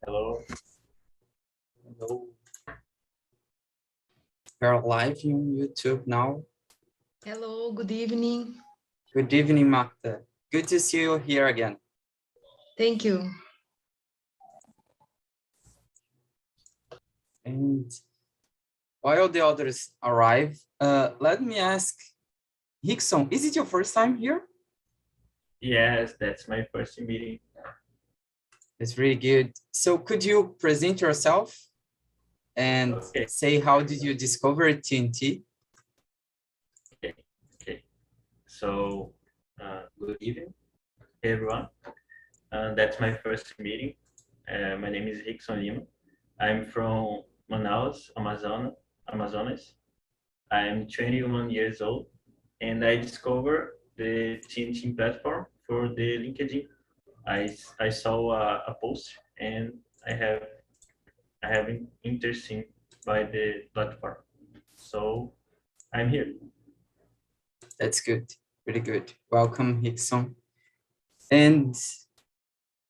Hello. Hello. We're live on YouTube now. Hello, good evening. Good evening, Magda. Good to see you here again. Thank you. And while the others arrive, let me ask, Rickson, is it your first time here? Yes, that's my first meeting. It's really good. So could you present yourself and say how did you discover TNT? Okay. So, good evening, everyone. That's my first meeting. My name is Rickson Lima. I'm from Manaus, Amazonas. I'm 21 years old, and I discovered the TNT platform for the LinkedIn. I saw a post, and I have an interesting by the platform. So I'm here. That's good, really good. Welcome, Rickson. And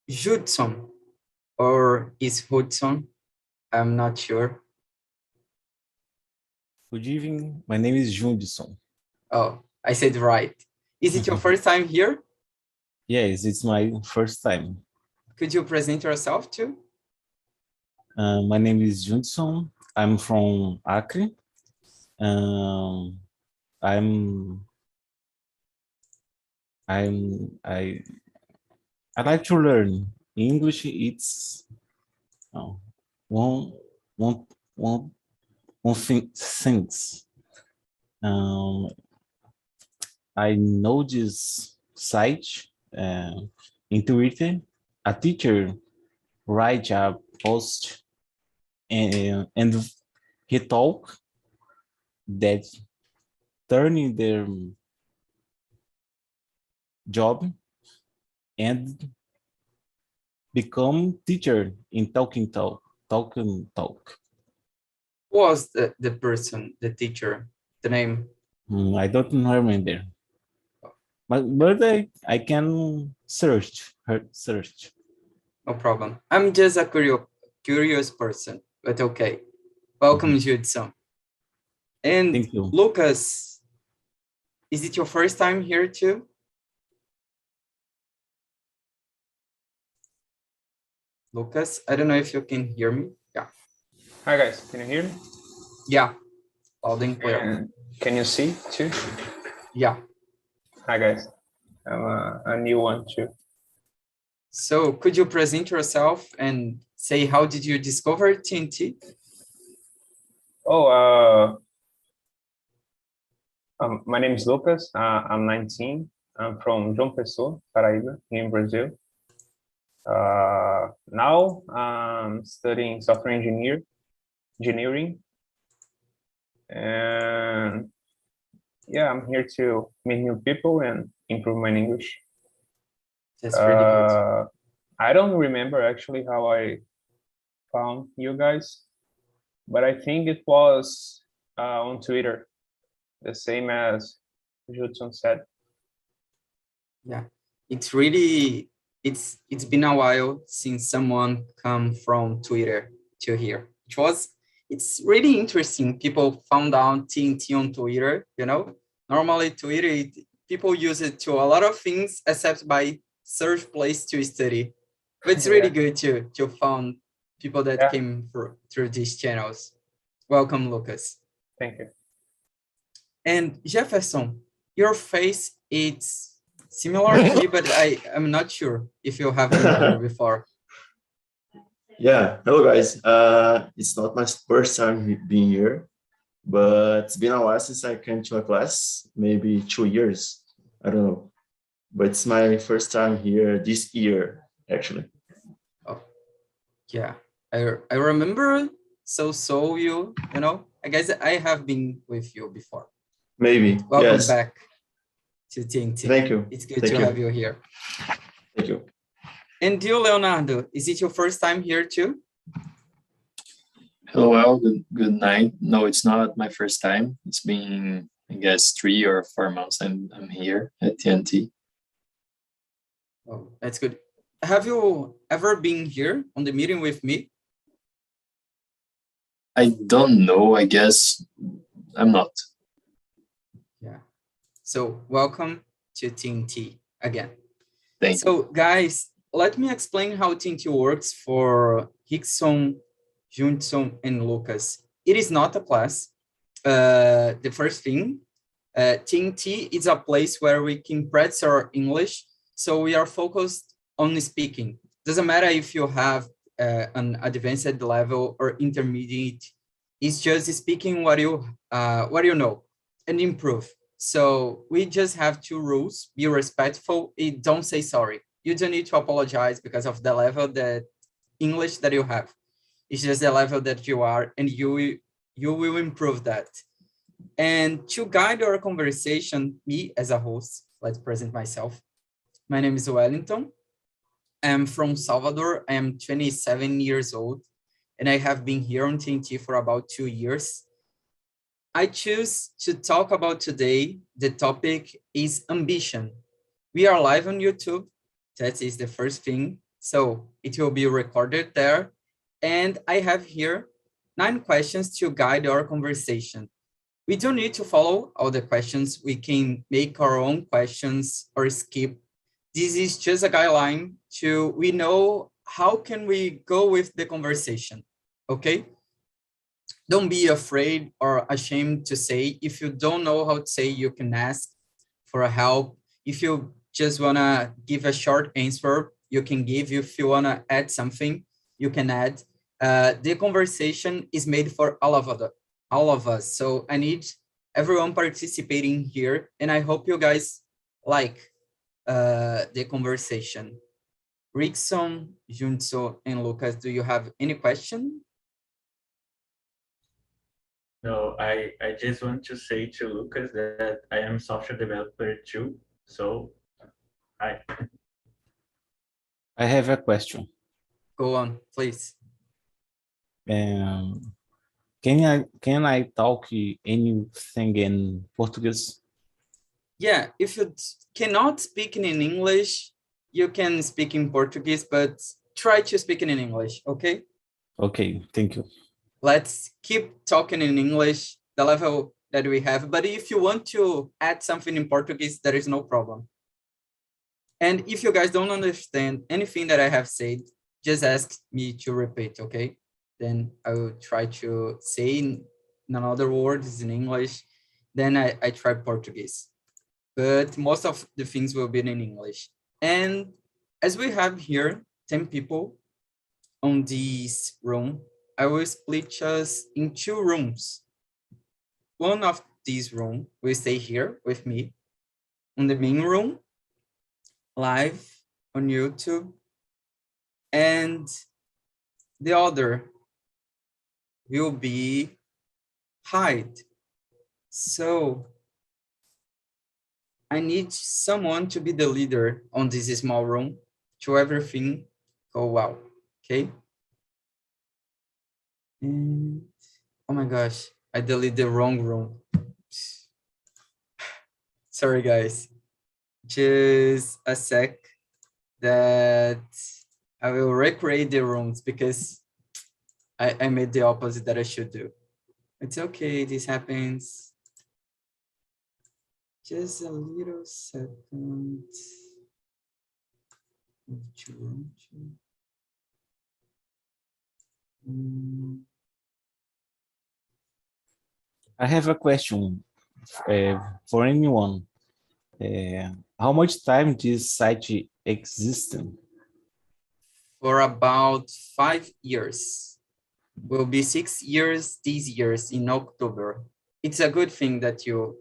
Judson, or is Hudson? I'm not sure. Good evening. My name is Jundson. Oh, I said right. Is it your first time here? Yes, it's my first time. Could you present yourself too? My name is Jundson. I'm from Acre. I like to learn English. It's one thing. Things. I know this site in Twitter. A teacher write a post and he talk that turning their job and become teacher in talk. Who was the person, the teacher, the name? I don't remember, but I can search. No problem. I'm just a curious person, but okay. Welcome, Judson. And Thank you. Lucas, is it your first time here too? Lucas, I don't know if you can hear me. Yeah. Hi guys, can you hear me? Yeah, loud and clear. And can you see too? Yeah. Hi guys, I'm a new one too. So could you present yourself and say how did you discover TNT? My name is Lucas. I'm 19. I'm from João Pessoa, Paraíba, here in Brazil. Now I'm studying software engineering. And yeah, I'm here to meet new people and improve my English. That's really good. I don't remember actually how I found you guys, but I think it was on Twitter, the same as Judson said. Yeah, it's been a while since someone come from Twitter to here. It's really interesting. People found out TNT on Twitter, you know. Normally Twitter, people use it to a lot of things except by search place to study. But it's really good to find people that came through these channels. Welcome, Lucas. Thank you. And Jefferson, your face, it's similar to me, but I'm not sure if you have been here before. Yeah, hello guys. It's not my first time being here, but it's been a while since I came to a class, maybe 2 years. I don't know, but it's my first time here this year, actually. Oh, yeah, I remember so you know, I guess I have been with you before. Maybe. Welcome yes. back to TNT. Thank you. It's good to have you here. Thank you. And you, Leonardo, is it your first time here too? Hello, well, good night. No, it's not my first time. It's been, I guess, 3 or 4 months I'm here at TNT. Oh, that's good. have you ever been here on the meeting with me? I don't know, I guess I'm not. Yeah. So welcome to TNT again. Thank you. So guys, let me explain how TNT works for Rickson, Jundson, and Lucas. It is not a class. The first thing, TNT is a place where we can practice our English. So we are focused on speaking. Doesn't matter if you have an advanced level or intermediate. It's just speaking what you know and improve. So we just have two rules: be respectful and don't say sorry. You don't need to apologize because of the level that English that you have. It's just the level that you are, and you will improve that. And to guide our conversation, me as a host, let's present myself. My name is Wellington. I'm from Salvador. I am 27 years old, and I have been here on TNT for about 2 years. I choose to talk about today. The topic is ambition. We are live on YouTube. That is the first thing. So it will be recorded there. And I have here 9 questions to guide our conversation. We don't need to follow all the questions. We can make our own questions or skip. This is just a guideline we know how can we go with the conversation, okay? Don't be afraid or ashamed to say. If you don't know how to say, you can ask for help. If you just wanna give a short answer, you can give. If you wanna add something, you can add. The conversation is made for all of us. So I need everyone participating here, and I hope you guys like the conversation. Rickson, Junso, and Lucas, do you have any question? No, I just want to say to Lucas that I am software developer too. So, hi. I have a question. Go on, please. Can I talk anything in Portuguese? Yeah, if you cannot speak in English, you can speak in Portuguese, but try to speak in English, okay? Okay, thank you. Let's keep talking in English, the level that we have. But if you want to add something in Portuguese, there is no problem. And if you guys don't understand anything that I have said, just ask me to repeat, okay? Then I will try to say in another words in English. Then I try Portuguese. But most of the things will be in English. And as we have here 10 people on this room, I will split us in 2 rooms. One of these rooms will stay here with me on the main room, live on YouTube, and the other will be hide. So I need someone to be the leader on this small room to everything go well, okay? And, oh my gosh, I deleted the wrong room. Sorry, guys. Just a sec that I will recreate the rooms because I made the opposite that I should do. It's okay, this happens. Just a little second. I have a question for anyone. How much time this site existed? For about 5 years. Will be 6 years this year in October. It's a good thing that you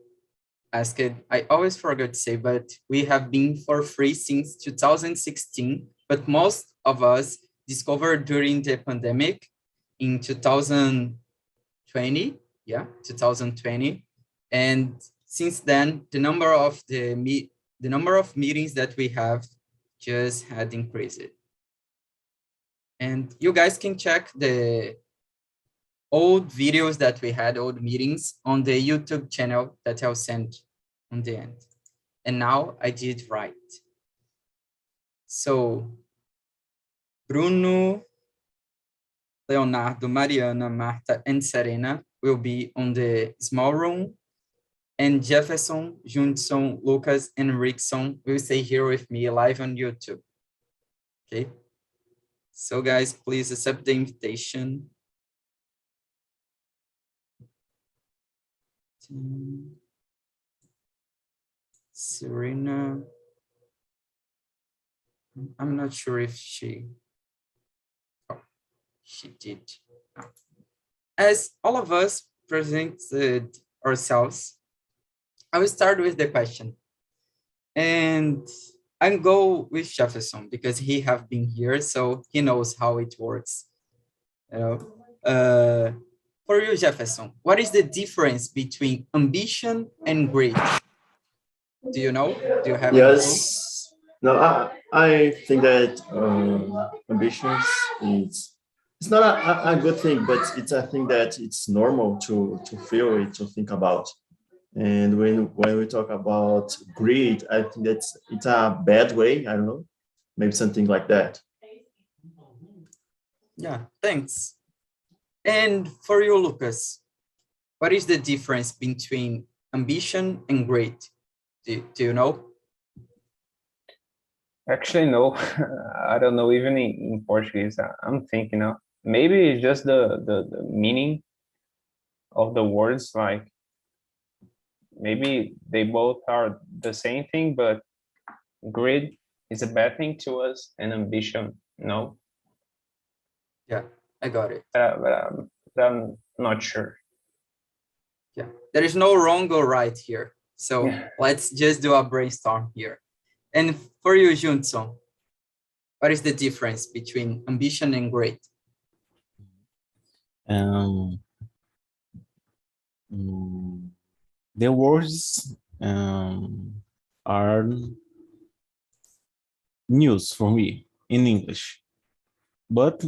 asked. I always forget to say, but we have been for free since 2016, but most of us discovered during the pandemic in 2020. Yeah, 2020. And since then, the number of meetings that we have just had increased. And you guys can check the old videos that we had, old meetings on the YouTube channel that I'll send on the end. And now I did right. So Bruno, Leonardo, Mariana, Marta, and Serena will be on the small room. And Jefferson, Jundson, Lucas, and Rickson will stay here with me live on YouTube. Okay. So guys, please accept the invitation. Serena. I'm not sure if she did. As all of us presented ourselves, I will start with the question. And I'll go with Jefferson because he have been here, so he knows how it works. You know, for you, Jefferson, what is the difference between ambition and greed? Do you know? Do you have any clue? Yes. No, I think that ambitions is it's not a good thing, but it's a thing that it's normal to feel it, to think about. And when we talk about greed, I think it's a bad way. I don't know, maybe something like that. Yeah, thanks. And for you, Lucas, what is the difference between ambition and greed? Do you know? Actually, no, I don't know. Even in Portuguese, I'm thinking now. Maybe it's just the meaning of the words. Like maybe they both are the same thing, but greed is a bad thing to us, and ambition, no. Yeah, I got it. But I'm not sure. Yeah, there is no wrong or right here. So Yeah. let's just do a brainstorm here. And for you, Jundson, what is the difference between ambition and greed? The words are news for me in English, but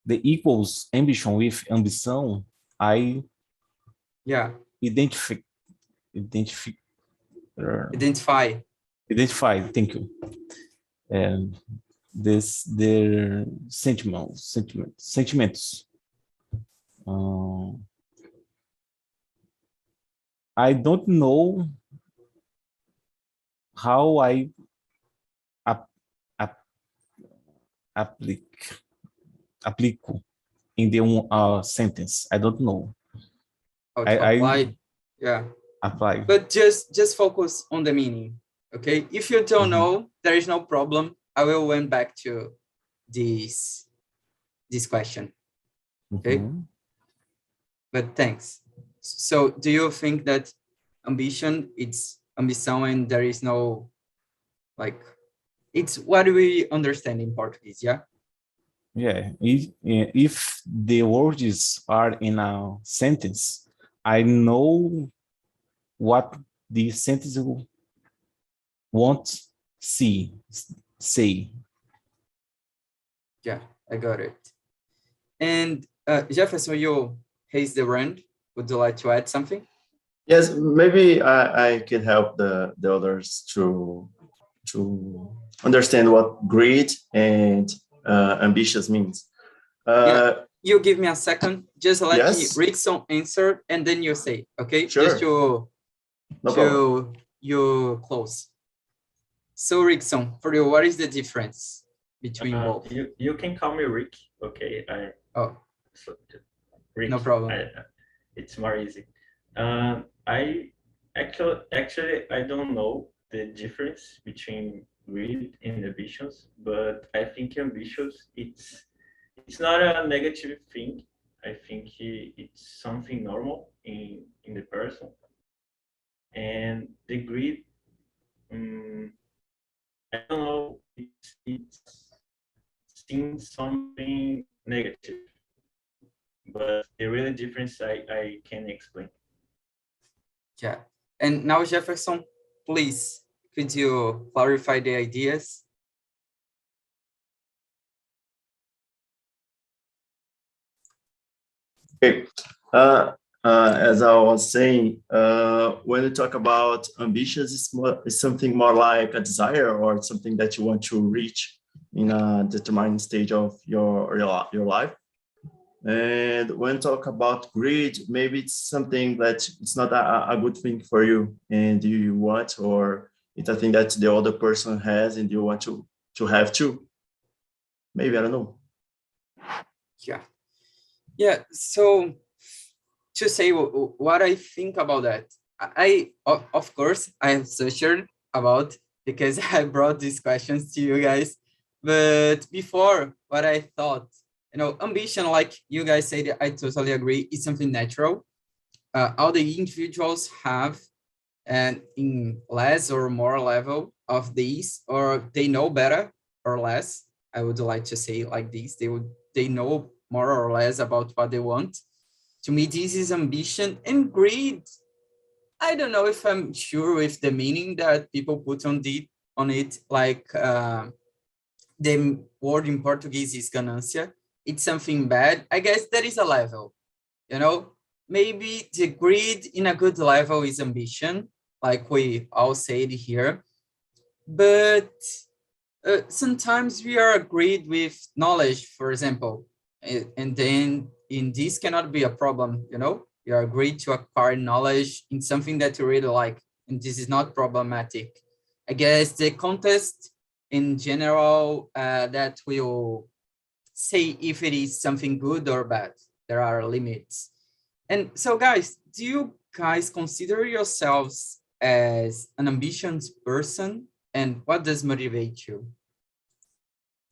the equals ambition with ambição, I identify. Thank you. And their sentiments. I don't know how I aplico in the sentence. I don't know. How to apply? Yeah. Apply. But just focus on the meaning. Okay. If you don't know, there is no problem. I will went back to this question. Okay. But thanks. So do you think that ambition, it's ambição and there is no, like, it's what we understand in Portuguese, yeah? Yeah, if the words are in a sentence, I know what the sentence wants say. Yeah, I got it. And Jefferson, you raised the hand. Would you like to add something? Yes, maybe I can help the others to understand what greed and ambitious means. Yeah, you give me a second. Just let me Rickson answer, and then you say, okay? Sure. Just you close. So Rickson, for you, what is the difference between both? You can call me Rick, okay? Rick, no problem. It's more easy. I actually I don't know the difference between greed and ambitions, but I think ambitions it's not a negative thing. I think it's something normal in the person, and the greed, I don't know, it's seen something negative, but the real difference I can explain. Yeah, and now Jefferson, please, could you clarify the ideas? Okay, as I was saying, when you talk about ambitions, it's something more like a desire or something that you want to reach in a determined stage of your life. And when talk about greed, maybe it's something that it's not a good thing for you and you want, or it's a thing that the other person has and you want to have too. Maybe, I don't know. Yeah. So to say what I think about that, of course I have searched about because I brought these questions to you guys. But before, what I thought, ambition, like you guys said, I totally agree. It's something natural. All the individuals have, and in less or more level of these, or they know better or less. I would like to say like this: they know more or less about what they want. To me, this is ambition. And greed, I don't know if I'm sure with the meaning that people put on it. Like the word in Portuguese is ganância. It's something bad. I guess there is a level, maybe the greed in a good level is ambition, like we all said here. But sometimes we are agreed with knowledge, for example, and then in this cannot be a problem. You are agreed to acquire knowledge in something that you really like, and this is not problematic. I guess the context in general that will say if it is something good or bad. There are limits. And so, guys, do you guys consider yourselves as an ambitious person? And what does motivate you?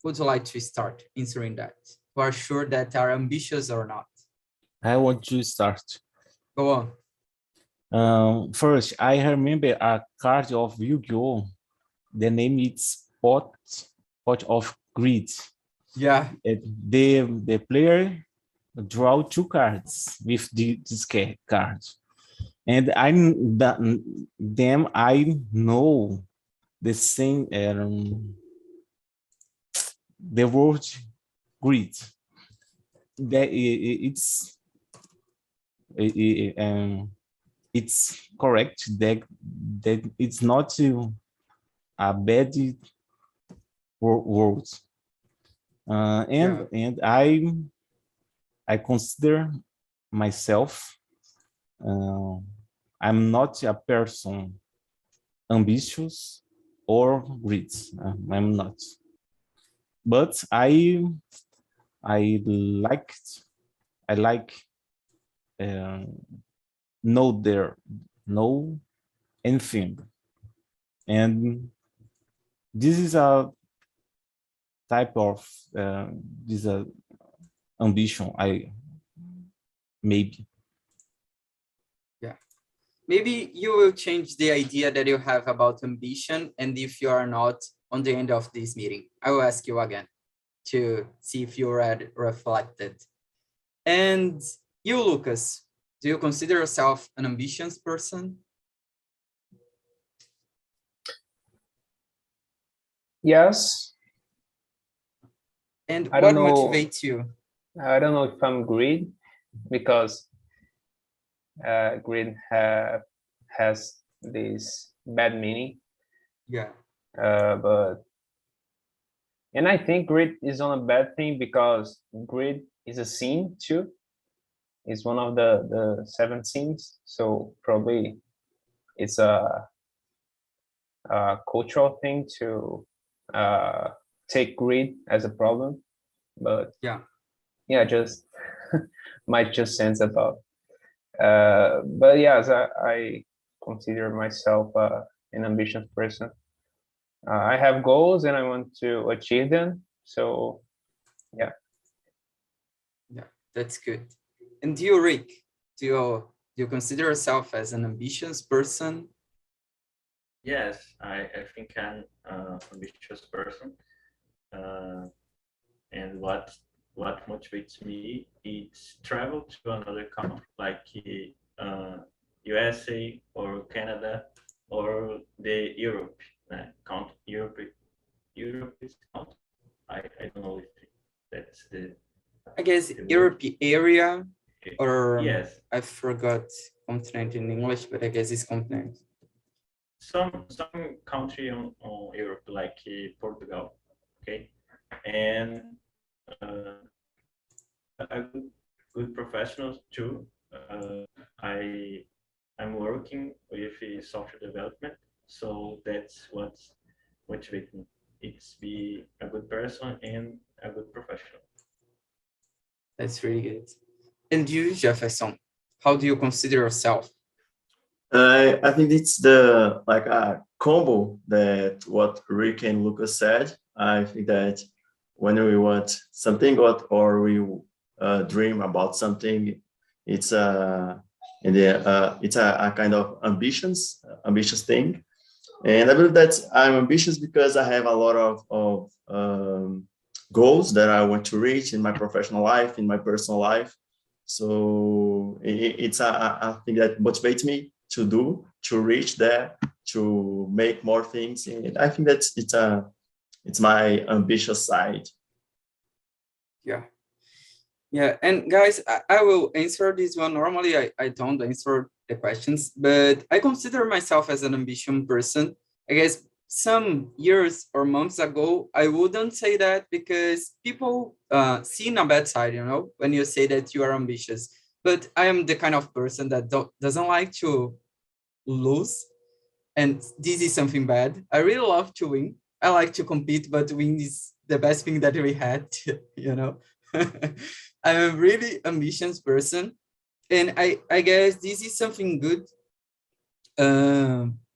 Would you like to start answering that? Who are sure that are ambitious or not? I want to start. Go on. First, I remember a card of Yu-Gi-Oh! The name is Pot of Greed. Yeah. The player draw two cards with this card, and I know the same the word greed. That it's correct that it's not a bad word. And I consider myself I'm not a person ambitious or greedy. I'm not, but I like know anything, and this is a type of this ambition. Maybe. Yeah. Maybe you will change the idea that you have about ambition, and if you are not on the end of this meeting, I will ask you again to see if you already reflected. And you, Lucas, do you consider yourself an ambitious person? Yes. And what motivates you? I don't know if I'm greedy, because greed has this bad meaning. Yeah. And I think greed is not a bad thing, because greed is a sin too. It's one of the 7 sins. So probably it's a cultural thing to take greed as a problem. But yeah, just my 2 cents about. But yes, I consider myself an ambitious person. I have goals and I want to achieve them. So yeah. Yeah, that's good. And you, Rick, do you consider yourself as an ambitious person? Yes, I think I'm an ambitious person. And what motivates me is travel to another country, like USA or Canada or the Europe. Europe is count. I don't know if that's the. I guess Europe area or yes. I forgot continent in English, but I guess it's continent. Some country on Europe, like Portugal, okay, and a good professionals too. I'm working with software development, so that's what's motivates me. It's be a good person and a good professional. That's really good. And you, Jefferson, how do you consider yourself? I think it's the like a combo that what Rick and Lucas said. I think that when we want something or we dream about something, it's a kind of ambitious thing. And I believe that I'm ambitious because I have a lot of goals that I want to reach in my professional life, in my personal life. So it's a thing that motivates me to reach there, to make more things. And I think that it's my ambitious side. Yeah. Yeah, and guys, I will answer this one. Normally, I don't answer the questions, but I consider myself as an ambitious person. I guess some years or months ago, I wouldn't say that because people see in a bad side, you know, when you say that you are ambitious. But I am the kind of person that doesn't like to lose, and this is something bad. I really love to win. I like to compete, but win is the best thing that we had, you know. I'm a really ambitious person, and I guess this is something good.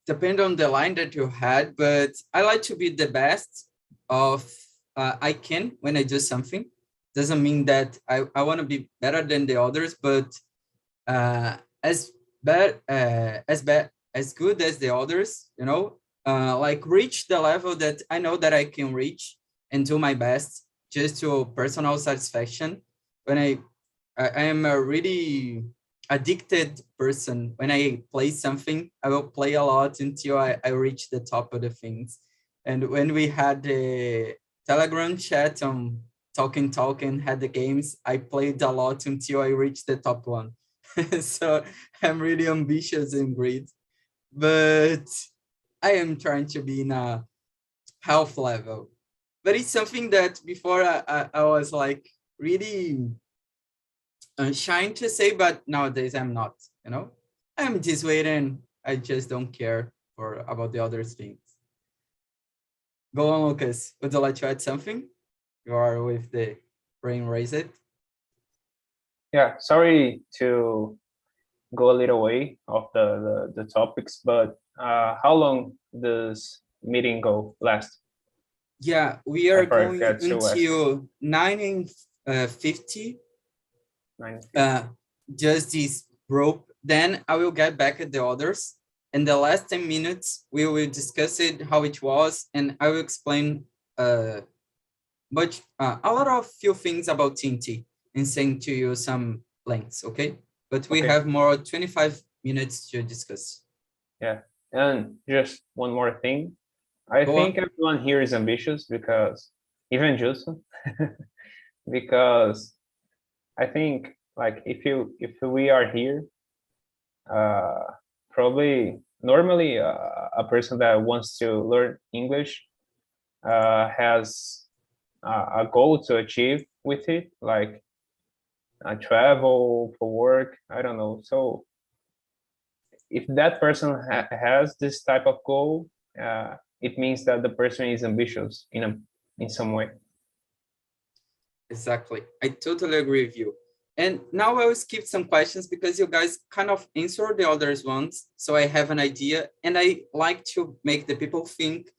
Depend on the line that you had, but I like to be the best of I can when I do something. Doesn't mean that I want to be better than the others, but as good as the others, you know, like reach the level that I know that I can reach and do my best just to personal satisfaction. When I am a really addicted person. When I play something, I will play a lot until I reach the top of the things. And when we had the Telegram chat on talking, had the games, I played a lot until I reached the top one. So I'm really ambitious and great, but I am trying to be in a health level. But it's something that before I was like really shying to say, but nowadays I'm not, you know. I'm this way and I just don't care about the other things. Go on, Lucas. Would you like to add something? You are with the brain raised. Yeah, sorry to go a little way of the topics, but how long does meeting last? Yeah, we are going until 9:50. Just this rope. Then I will get back at the others. In the last 10 minutes, we will discuss it, how it was, and I will explain a lot of few things about TNT and send to you some links, okay? But we have more 25 minutes to discuss. Yeah, and just one more thing. I think everyone here is ambitious because, even Justin, because I think like if we are here, probably normally a person that wants to learn English has a goal to achieve with it, like travel for work. I don't know. So if that person has this type of goal, it means that the person is ambitious in some way. Exactly. I totally agree with you. And now I will skip some questions because you guys kind of answered the others ones. So I have an idea and I like to make the people think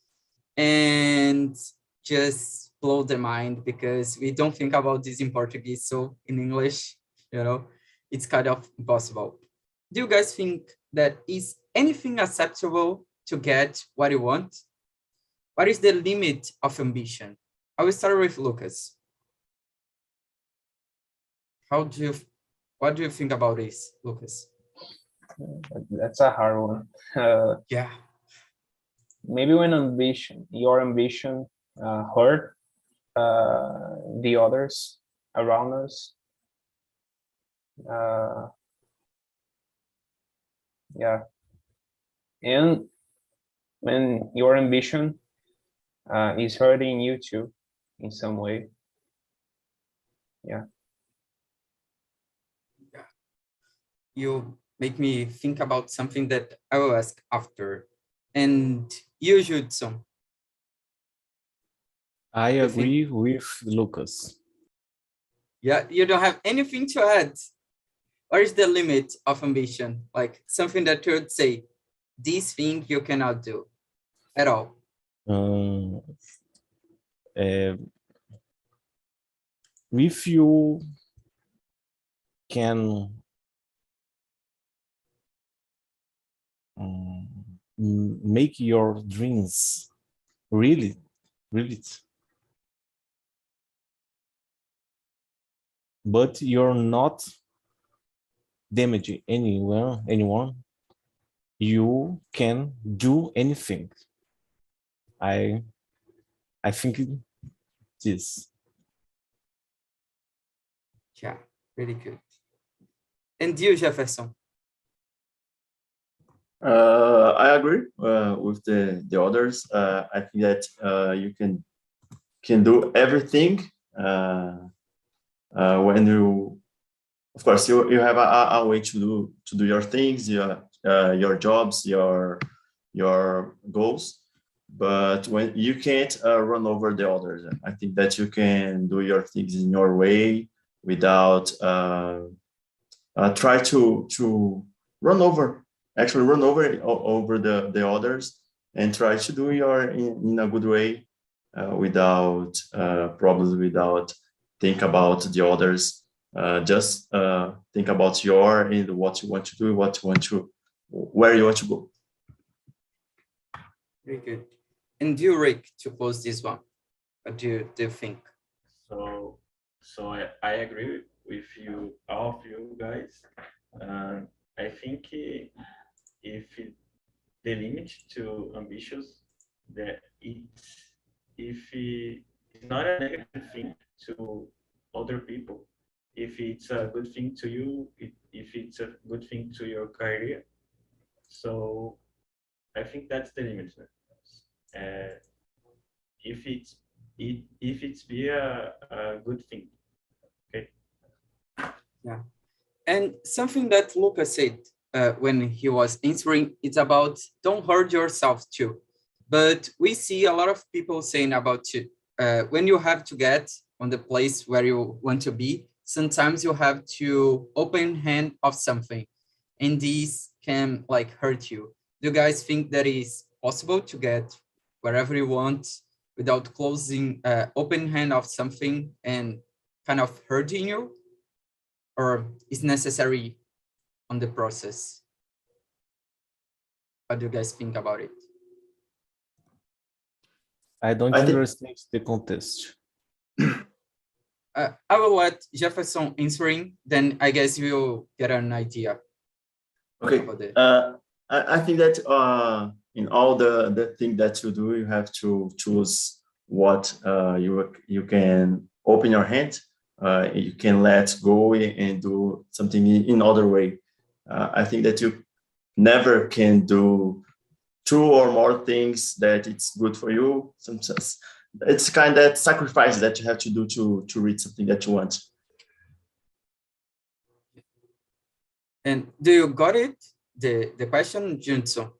and just blow their mind because we don't think about this in Portuguese. So in English, you know, it's kind of impossible. Do you guys think that is anything acceptable to get what you want? What is the limit of ambition? I will start with Lucas. What do you think about this, Lucas? That's a hard one. Yeah. Maybe when your ambition hurt the others around us. Yeah. And when your ambition is hurting you too in some way. Yeah. You make me think about something that I will ask after. And you, Judson, I You think- agree with Lucas. yeah, you don't have anything to add. What is the limit of ambition? Like something that you would say, this thing you cannot do at all. Um, uh, if you can make your dreams really, but you're not damaging anyone, you can do anything. I think this. Yeah, really good. And you, Jefferson? I agree with the others. I think that you can do everything when you, of course, you have a way to do your things, your jobs, your goals. But when you can't run over the others, I think that you can do your things in your way without try to run over over the others, and try to do your in a good way without problems, without think about the others. Just think about your and what you want to do, where you want to go. Very good. And you, Rick, to close this one, what do you think? So I agree with you, all of you guys. I think if the limit to ambitious, that it's not a negative thing to other people. If it's a good thing to you, if it's a good thing to your career, so I think that's the limit. If it's be a good thing, okay. Yeah. And something that Lucas said when he was answering, it's about don't hurt yourself too. But we see a lot of people saying about when you have to get on the place where you want to be, sometimes you have to open hand of something, and this can like hurt you. Do you guys think that is possible to get wherever you want without closing open hand of something and kind of hurting you? Or is necessary on the process? What do you guys think about it? I don't understand the context. I will let Jefferson answering, then I guess you'll get an idea. Okay. I think that in all the thing that you do, you have to choose what you can open your hand, you can let go and do something in other way. I think that you never can do two or more things that it's good for you. Sometimes it's kind of sacrifice that you have to do to reach something that you want. And do you got it? The question, Junso?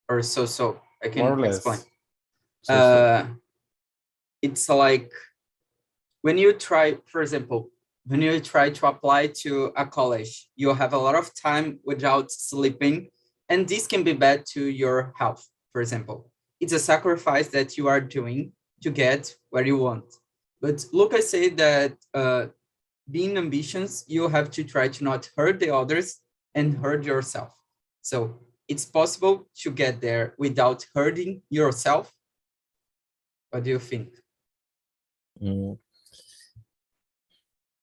Or so I can More or less. explain. So. It's like when you try, for example, when you try to apply to a college, you have a lot of time without sleeping, and this can be bad to your health, for example. It's a sacrifice that you are doing to get where you want. But Lucas said that being ambitious, you have to try to not hurt the others and hurt yourself. So it's possible to get there without hurting yourself. What do you think?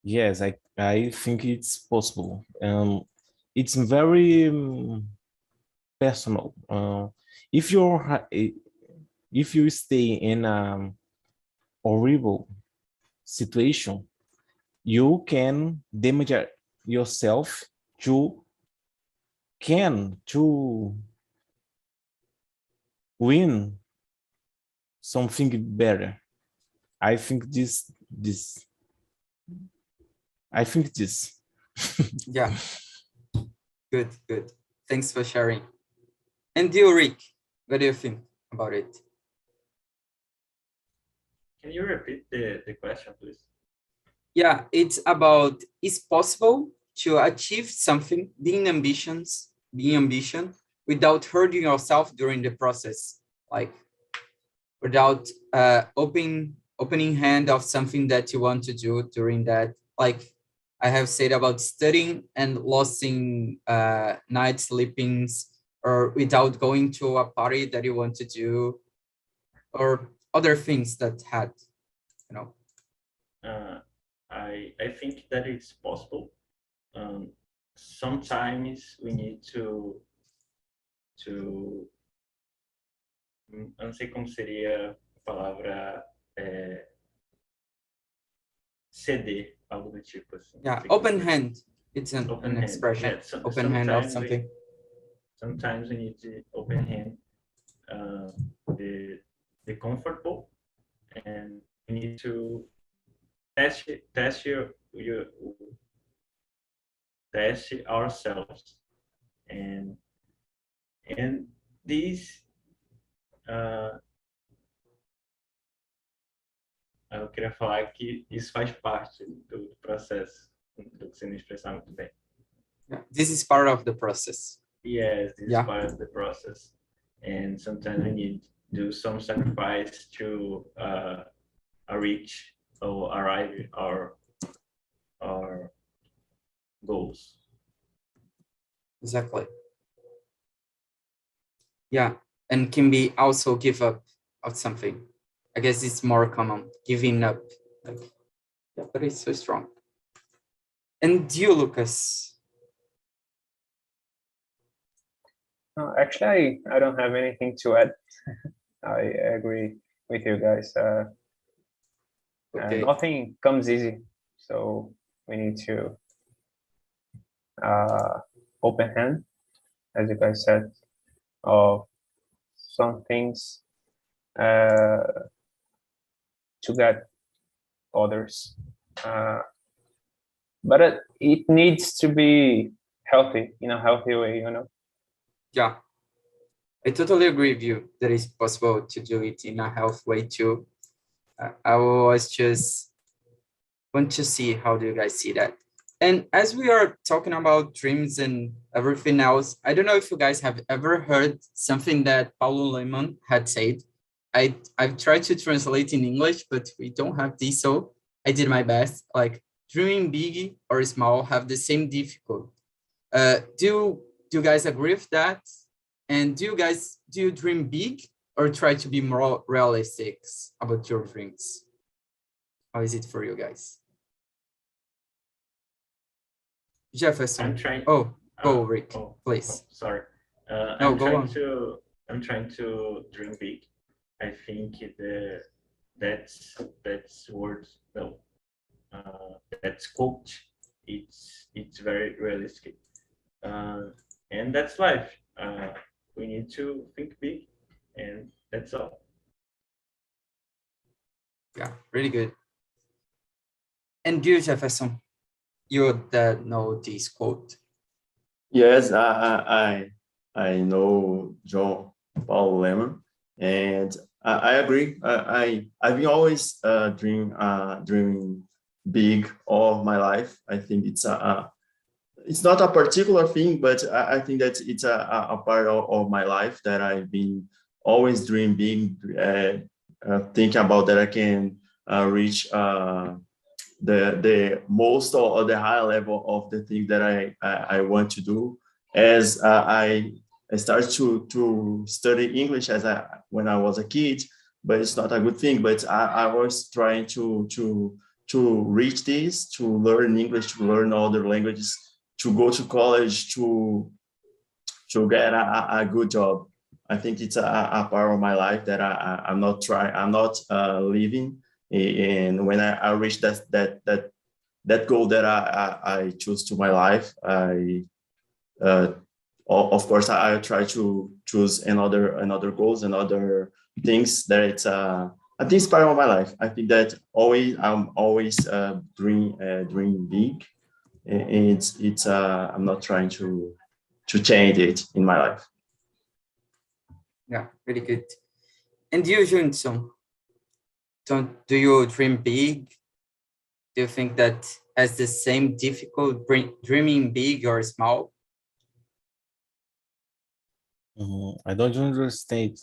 Yes, I think it's possible. It's very personal. If you stay in a horrible situation, you can damage yourself to can to win something better. I think this. I think this. Yeah. Good, good. Thanks for sharing. And you, Rick, what do you think about it? Can you repeat the question, please? Yeah, it's about, is possible to achieve something, being ambition, without hurting yourself during the process, like without opening hand of something that you want to do during that, like I have said about studying and losing night sleepings, or without going to a party that you want to do, or other things that had, you know. I think that it's possible. Sometimes we need to eu não sei como seria a palavra ceder, algo do tipo assim. Yeah, open hand. It's an expression. Yeah, open hand of something. Sometimes we need to open hand the comfortable, and we need to test ourselves, and these eu queria falar que isso faz parte do processo, do que você não expressar muito bem. Yeah, this is part of the process. Yes, this is part of the process, and sometimes we need to do some sacrifice to reach or arrive our goals. Exactly. Yeah, and can be also give up of something. I guess it's more common, giving up. Like, yeah, but it's so strong. And you, Lucas? Actually, I don't have anything to add. I agree with you guys. Nothing comes easy, so we need to open hand, as you guys said, of some things to get others, but it needs to be healthy, in a healthy way, you know. Yeah, I totally agree with you that it's possible to do it in a healthy way too. I was just want to see how do you guys see that. And as we are talking about dreams and everything else, I don't know if you guys have ever heard something that Paulo Lemann had said. I've tried to translate in English, but we don't have this, so I did my best. Like, dreaming big or small have the same difficulty. Do you guys agree with that? And do you dream big or try to be more realistic about your dreams? How is it for you guys? Jefferson. I'm trying. Oh, go Rick, please. Sorry. No, go on. I'm trying to dream big. I think that's word, no, that's quote. It's very realistic, and that's life. We need to think big, and that's all. Yeah, really good. And you, Jefferson, you that know this quote. Yes, I know John Paul Lemann, and I agree. I've been always dreaming big all my life. I think it's not a particular thing, but I think that it's a part of my life that I've been always dreaming big, thinking about that I can reach the most or the high level of the thing that I want to do. As I started to study English when I was a kid, but it's not a good thing. But I was trying to reach this, to learn English, to learn other languages, to go to college, to get a good job. I think it's a part of my life that I'm not living. And when I reach that goal that I choose to my life, I of course, I try to choose another goals and other things that it's I think inspire my life. I think that I'm always dream big, and it's I'm not trying to change it in my life. Yeah, really good. And you, Junson, do you dream big? Do you think that has the same difficult dreaming big or small? I don't understand.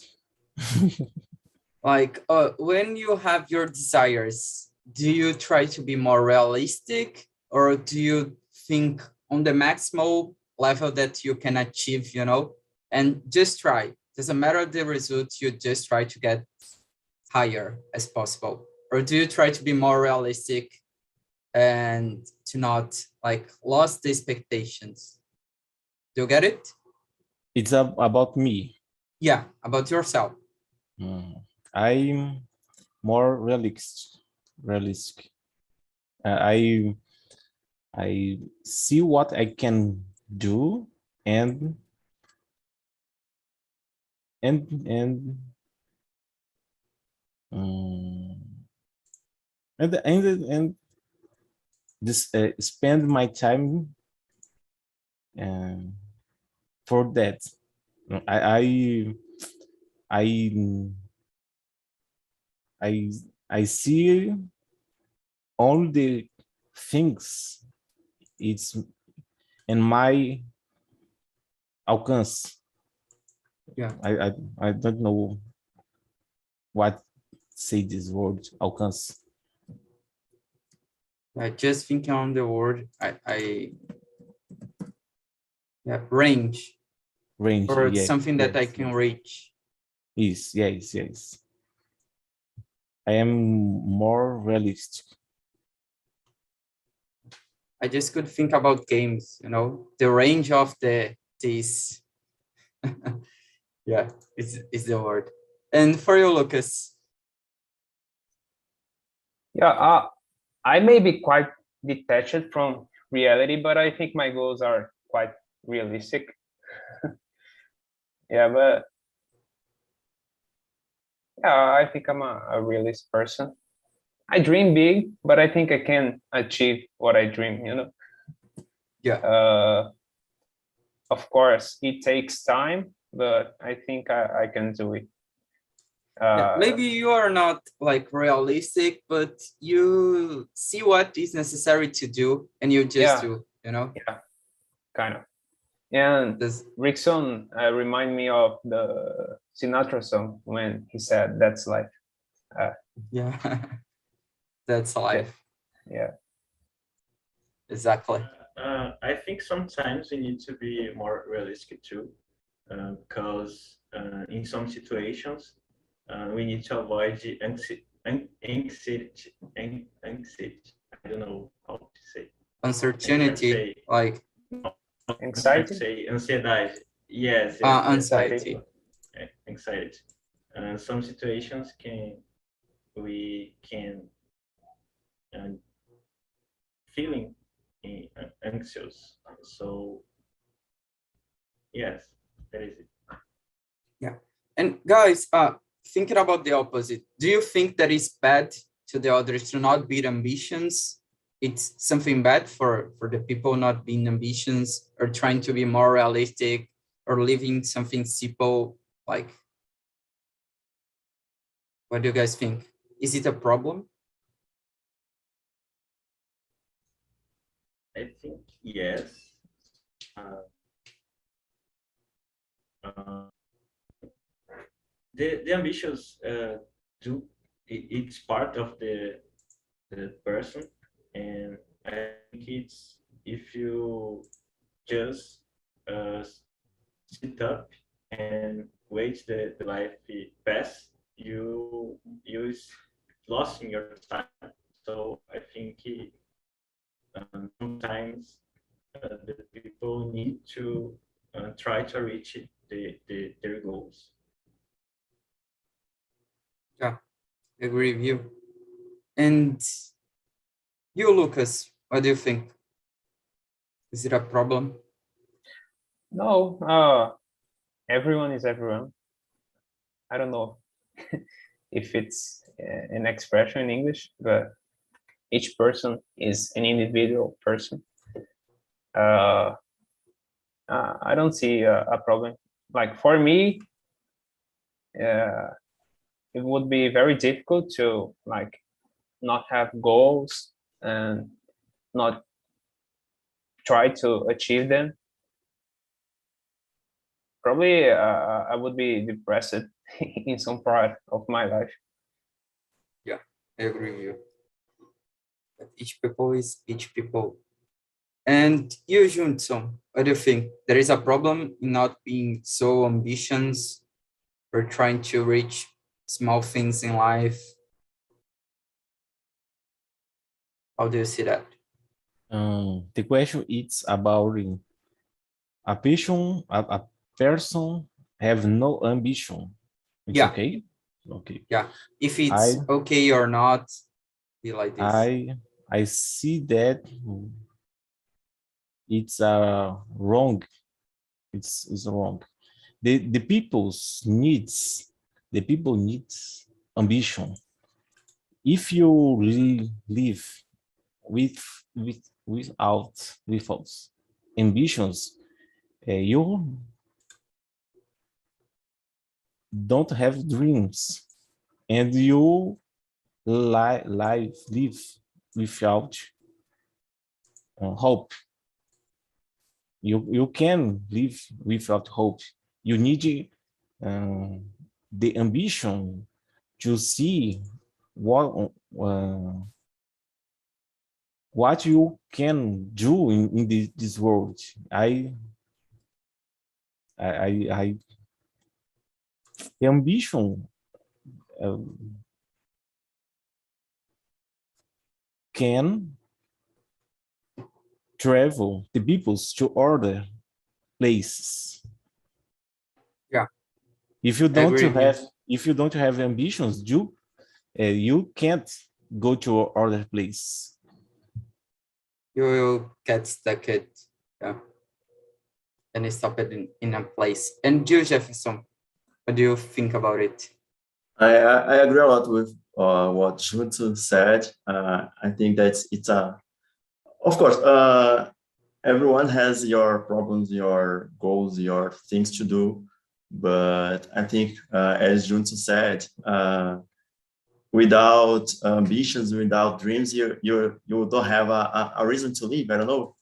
Like when you have your desires, do you try to be more realistic, or do you think on the maximal level that you can achieve, you know, and just try? Doesn't matter the results, you just try to get higher as possible. Or do you try to be more realistic and to not like lost the expectations? Do you get it? It's about me. Yeah, about yourself. I'm more realistic. I see what I can do and this spend my time for that. I see all the things it's in my alcance. Yeah. I don't know what say this word alcance. Just thinking on the word, range. Range, Or yeah, something that I yes, can reach. Yes. I am more realistic. I just could think about games, you know, the range of these. Yeah, is the word. And for you, Lucas. Yeah, I may be quite detached from reality, but I think my goals are quite realistic. Yeah, but yeah, I think I'm a realist person. I dream big, but I think I can achieve what I dream, you know? Yeah. Of course, it takes time, but I think I can do it. Yeah, maybe you are not like realistic, but you see what is necessary to do and you just do, you know? Yeah, kind of. And Rickson remind me of the Sinatra song when he said, "That's life." Yeah, that's life. Yeah, exactly. I think sometimes we need to be more realistic too, because in some situations we need to avoid anxiety. I don't know how to say. Uncertainty, like anxiety. Say ansiedade. Yes. Anxiety. Anxiety. Some situations we can feeling anxious. So yes, that is it. Yeah. And guys, thinking about the opposite, do you think that it's bad to the others to not be ambitions? It's something bad for the people not being ambitions or trying to be more realistic or living something simple? Like, what do you guys think? Is it a problem? I think yes. The ambitious do it's part of the person, and I think it's if you just sit up and wait the life pass, you lost in your time. So I think sometimes the people need to try to reach their goals. Yeah, I agree with you. And you, Lucas, what do you think? Is it a problem? No, everyone is everyone. I don't know if it's an expression in English, but each person is an individual person. I don't see a problem. Like for me, it would be very difficult to like not have goals and not try to achieve them. Probably I would be depressed in some part of my life. Yeah, I agree with you. But each people is each people. And you, Junson, what do you think? There is a problem in not being so ambitious or trying to reach small things in life? How do you see that? The question is about a person have no ambition. It's Yeah. okay? Okay. Yeah, if it's okay or not, be like this. I see that it's wrong. It's wrong. The people needs ambition. If you live without ambitions, you don't have dreams, and you live without hope. You can live without hope. You need the ambition to see what you can do in this world. The ambition can travel the peoples to other places. Yeah. If you don't have ambitions, you can't go to other place. You will get stuck at, and stop it in a place. And you, Jefferson, what do you think about it? I agree a lot with what Junto said. I think that it's of course, everyone has your problems, your goals, your things to do. But I think, as Junto said, without ambitions, without dreams, you don't have a reason to live. I don't know.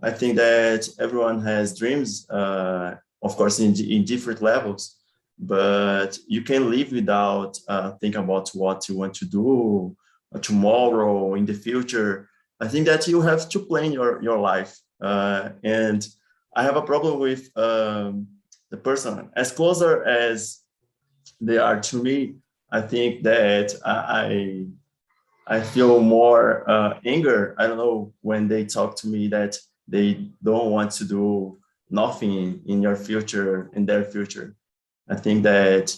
I think that everyone has dreams, of course, in different levels, but you can live without thinking about what you want to do tomorrow, in the future. I think that you have to plan your life. And I have a problem with the person. As closer as they are to me, I think that I feel more anger. I don't know, when they talk to me that they don't want to do nothing in your future, in their future. I think that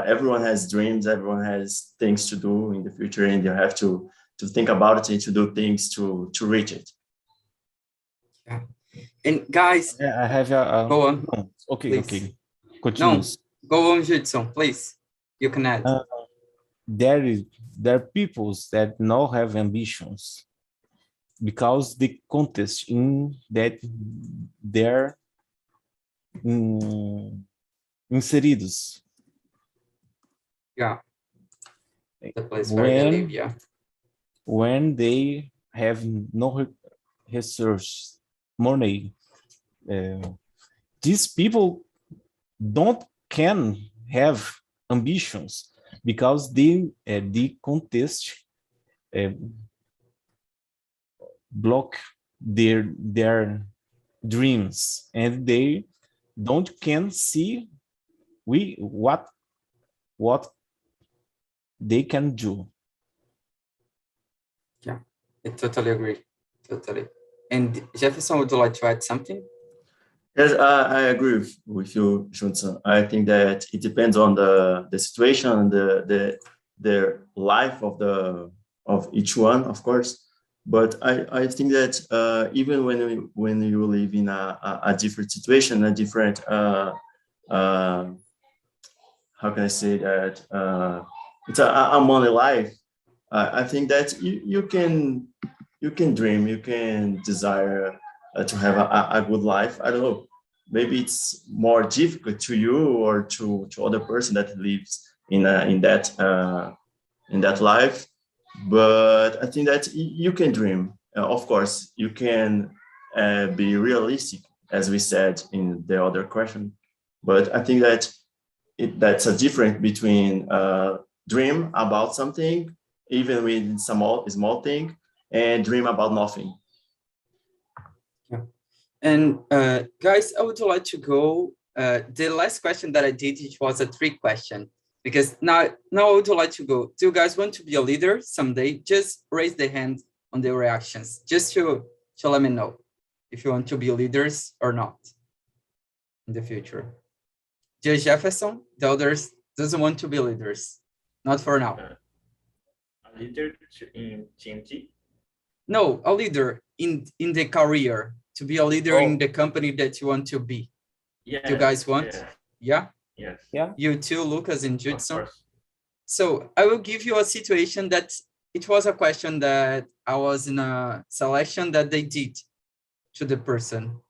everyone has dreams, everyone has things to do in the future, and you have to think about it and to do things to reach it. Yeah. And guys, I have go on. Okay, please. Okay. Continue. No, go on, Judson, please. You can add. There are peoples that now have ambitions because the context in that they're inseridos. Yeah. The place where they live, yeah. When they have no resource, money, these people can have ambitions because the context block their dreams, and they can see what they can do. Yeah, I totally agree. Totally. And Jefferson, would you like to add something? Yes, I agree with you, Johnson. I think that it depends on the situation and the life of each one, of course. But I think that even when you live in a different situation, a different how can I say that it's a money life. I think that you can dream, you can desire to have a good life. I don't know, maybe it's more difficult to you or to other person that lives in that life. But I think that you can dream. Of course, you can be realistic, as we said in the other question. But I think that that's a difference between dream about something, even with small thing, and dream about nothing. Yeah. And guys, I would like to go. The last question that I did, it was a trick question, because now I would like to go. Do you guys want to be a leader someday? Just raise the hand on the reactions, just to let me know if you want to be leaders or not in the future. Just Jefferson, the others doesn't want to be leaders, not for now. A leader in TNT? No, a leader in the career, to be a leader in the company that you want to be. Yeah. Do you guys want? Yeah? Yes. Yeah. You too, Lucas and Judson. So I will give you a situation that it was a question that I was in a selection that they did to the person.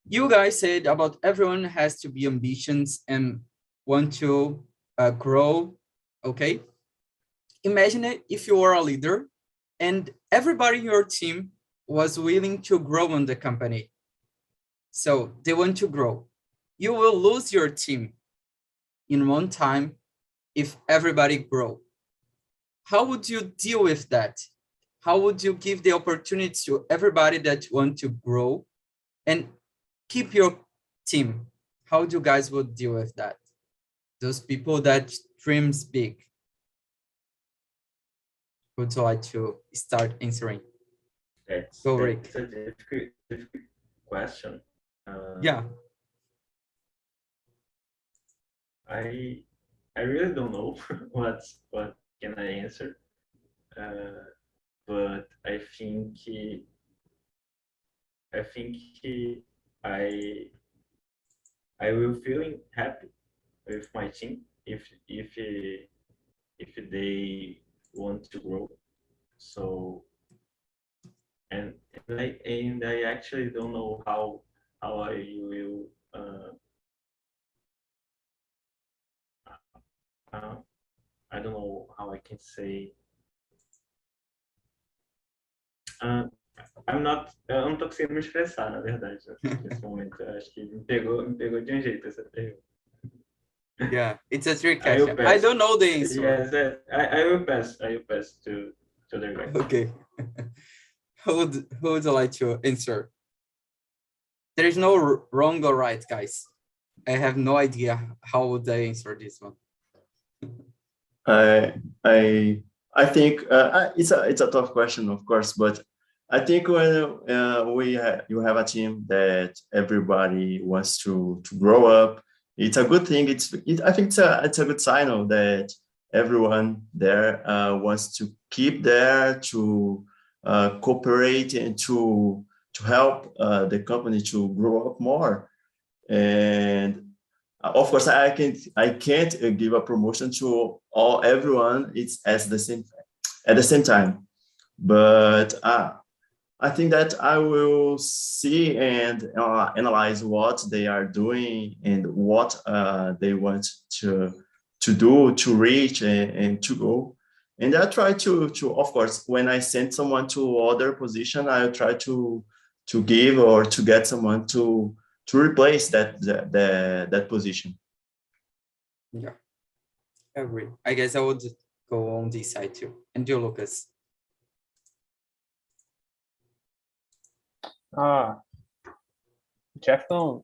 You guys said about everyone has to be ambitions and want to grow, okay? Imagine it if you were a leader and everybody in your team was willing to grow in the company. So they want to grow. You will lose your team in one time if everybody grow. How would you deal with that? How would you give the opportunity to everybody that want to grow and keep your team? How do you guys would deal with that? Those people that dreams big. Would you like to start answering? Go, Rick. It's a difficult question. Yeah. I really don't know what can I answer, but I think I will feeling happy with my team if they want to grow. So and I actually don't know how I will I don't know how I can say. Eu não tô conseguindo me expressar, na verdade, nesse momento. Eu acho que me pegou de um jeito essa pergunta. Yeah, it's a trick question. I don't know the answer. Yes, I will pass. I will pass to the guy. Okay. Who would like to answer? There is no wrong or right, guys. I have no idea how would I answer this one. I think it's a tough question, of course, but I think when you have a team that everybody wants to grow up, it's a good thing. I think it's a good signal that everyone there wants to keep there, to cooperate and to help the company to grow up more. And of course, I can't give a promotion to everyone. It's at the same time, but I think that I will see and analyze what they are doing and what they want to do to reach and to go. And I try to of course, when I send someone to other position, I try to give or to get someone to replace that position. Yeah, I agree. I guess I would go on this side too. And you, Lucas? Jefferson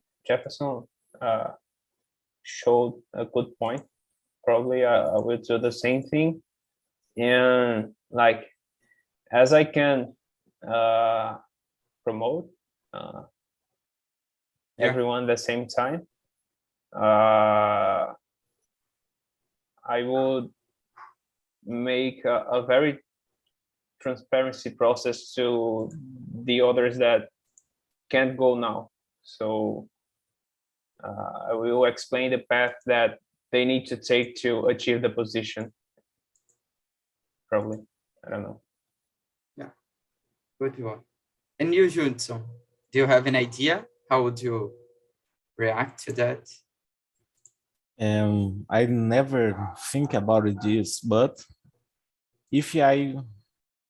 showed a good point. Probably I will do the same thing. And like, as I can promote everyone at the same time, I would make a very transparency process to the others that can't go now. So I will explain the path that they need to take to achieve the position. Probably, I don't know. Yeah, good one. And you, Judson, do you have an idea? How would you react to that? I never think about this, but if I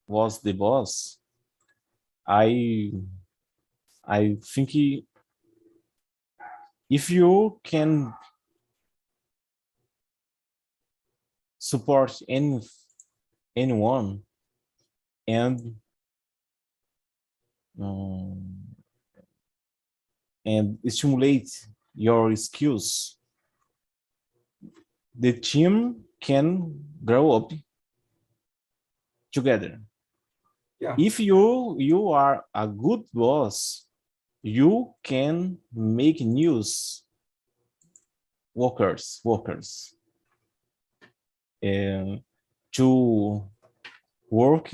was the boss, I think if you can support anyone and stimulate your skills, the team can grow up together. Yeah. If you are a good boss, you can make news workers to work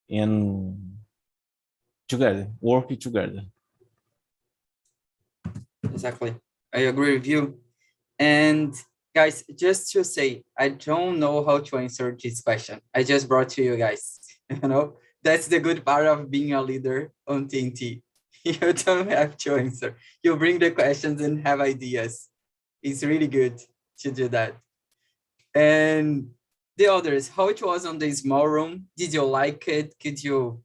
and work together. Exactly. I agree with you. And guys, just to say, I don't know how to answer this question. I just brought to you guys, that's the good part of being a leader on TNT. You don't have to answer. You bring the questions and have ideas. It's really good to do that. And the others, how it was on the small room? Did you like it? Could you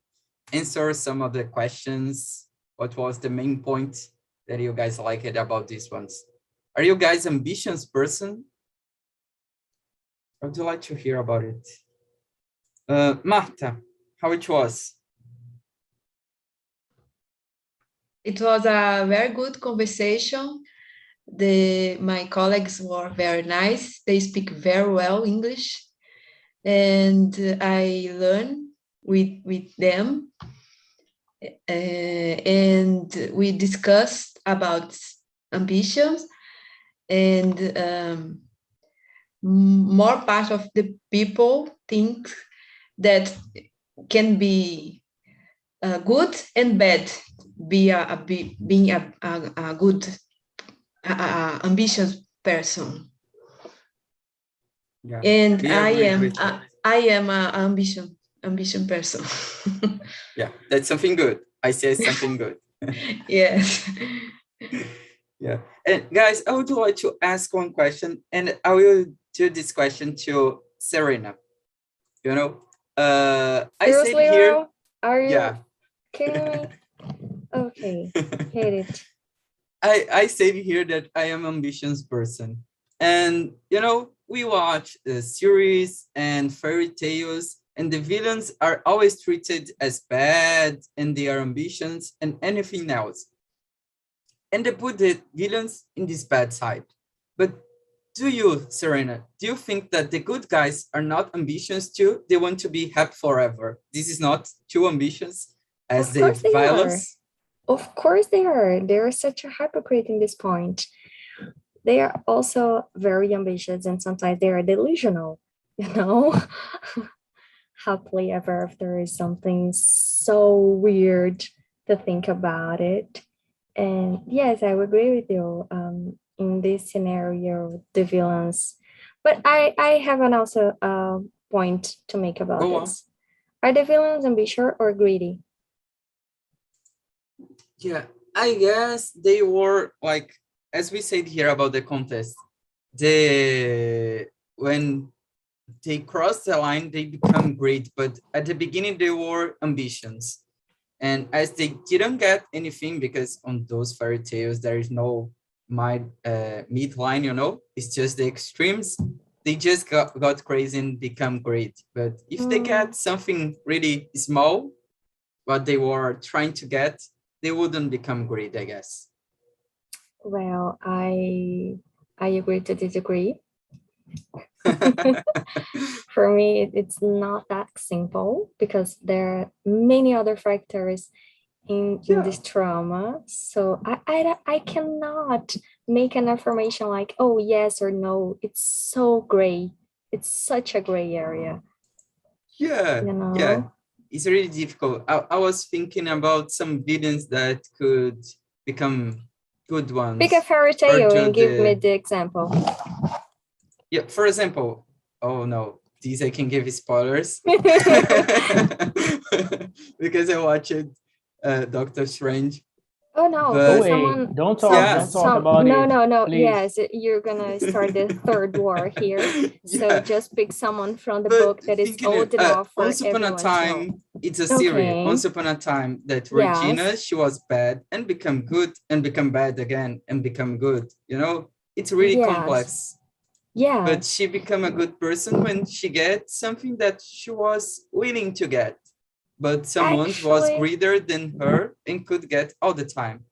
answer some of the questions? What was the main point that you guys liked about these ones? Are you guys ambitious person? I would like to hear about it. Marta, how it was? It was a very good conversation. My colleagues were very nice. They speak very well English, and I learn with them. And we discussed about ambitions, and more part of the people think that can be good and bad, being a good ambitious person. Yeah, and I am an ambition person. Yeah, that's something good. I say something good. Yes. Yeah. And guys, I would like to ask one question, and I will do this question to Serena. I Seriously, said here. Are you Yeah. kidding me? Okay, hate it. I said here that I am an ambitious person. And, we watch series and fairy tales, and the villains are always treated as bad, and they are ambitious and anything else. And they put the villains in this bad side. But do you, Serena, do you think that the good guys are not ambitious too? They want to be happy forever. This is not too ambitious as the violence? Of course they are. They are such a hypocrite in this point. They are also very ambitious, and sometimes they are delusional, Happily ever after is something so weird to think about it. And yes, I would agree with you. In this scenario, the villains. But I have an also point to make about this. Are the villains ambitious or greedy? Yeah, I guess they were like, as we said here about the contest, when they cross the line, they become great. But at the beginning, they were ambitions. And as they didn't get anything, because on those fairy tales, there is no midline, it's just the extremes. They just got crazy and become great. But if they get something really small, what they were trying to get, they wouldn't become great, I guess. Well, I agree to disagree. For me, it's not that simple because there are many other factors in this trauma. So I cannot make an affirmation like, oh, yes or no. It's so gray. It's such a gray area. Yeah, you know? yeah, it's really difficult. I was thinking about some villains that could become good ones. Pick a fairy or tale do and give me the- the example. Yeah, for example, oh no, these I can give spoilers. Because I watched Doctor Strange. Oh no, But- but Oh, wait, someone don't talk, Yeah. don't talk about no, it. no, no. please. Yes, you're gonna start the third war here. So Yeah, just pick someone from the but book that is thinking, old enough for Once Upon a everyone to know. Time, it's a series. Okay. Once Upon a Time that Yes. Regina, she was bad and become good and become bad again and become good. You know, it's really Yes. complex. Yeah. But she become a good person when she gets something that she was willing to get. But someone was Actually- greater than her and could get all the time.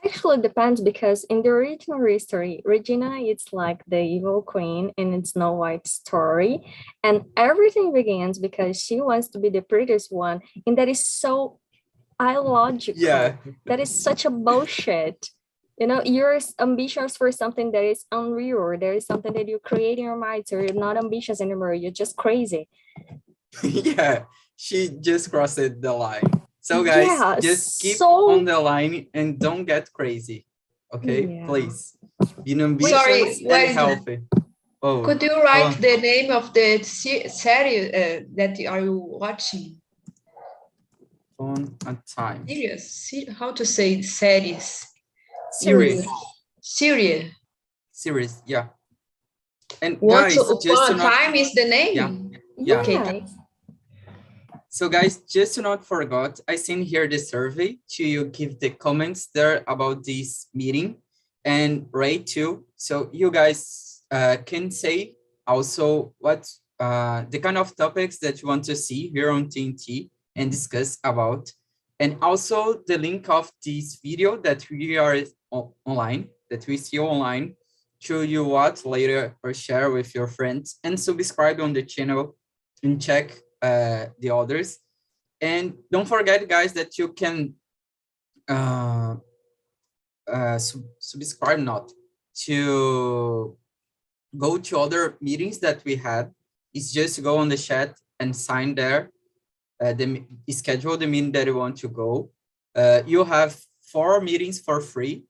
Actually depends, because in the original history, Regina is like the evil queen in its Snow White story, and everything begins because she wants to be the prettiest one, and that is so illogical. Yeah. That is such a bullshit. You know, you're ambitious for something that is unreal. There is something that you create in your mind, so you're not ambitious anymore. You're just crazy. Yeah, she just crossed the line. So guys, Yeah, just keep so- on the line and don't get crazy. Okay, Yeah. please. Be ambitious Sorry, where and is healthy. Oh, Could you write on. the name of the series that are you watching? On a time. Serious? How to say series? Series. Series. Series, yeah. And Once guys, just to upon a not, time is the name? Yeah. Okay. Yes. So guys, just to not forget, I sent here the survey to you give the comments there about this meeting and rate too. So you guys can say also what the kind of topics that you want to see here on TNT and discuss about. And also the link of this video that we are online, that we see online, to you watch later or share with your friends, and subscribe on the channel and check the others. And don't forget, guys, that you can subscribe not to go to other meetings that we had. It's just go on the chat and sign there, schedule the meeting that you want to go. You have 4 meetings for free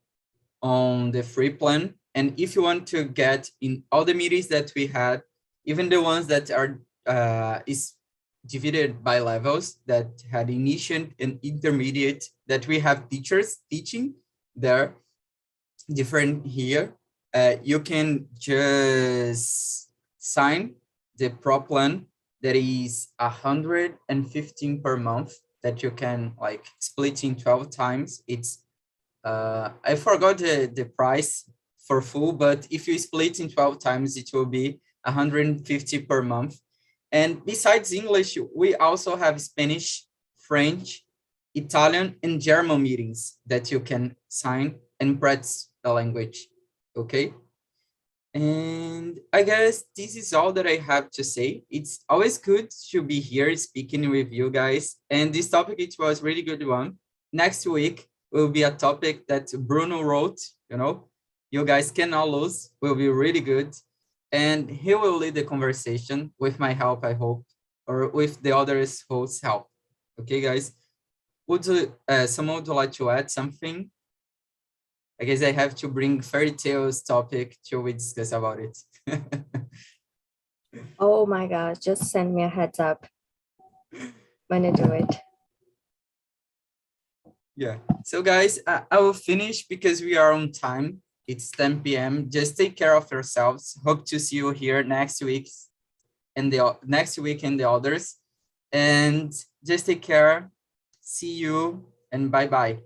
on the free plan. And if you want to get in all the meetings that we had, even the ones that are is divided by levels, that had initial and intermediate, that we have teachers teaching there, different here. You can just sign the pro plan that is 115 per month, that you can like split in 12 times. It's I forgot the price for full, but if you split in 12 times, it will be 150 per month. And besides English, we also have Spanish, French, Italian, and German meetings that you can sign and practice the language, okay? And I guess this is all that I have to say. It's always good to be here speaking with you guys. And this topic, it was really good one. Next week will be a topic that Bruno wrote, you know, you guys cannot lose, will be really good. And he will lead the conversation with my help, I hope, or with the others hosts' help. Okay, guys? Would someone would like to add something? I guess I have to bring fairy tales topic till we discuss about it. Oh my gosh, just send me a heads up when you do it. Yeah. So guys, I will finish because we are on time. It's 10 p.m. Just take care of yourselves. Hope to see you here next week and the others. And just take care. See you and bye-bye.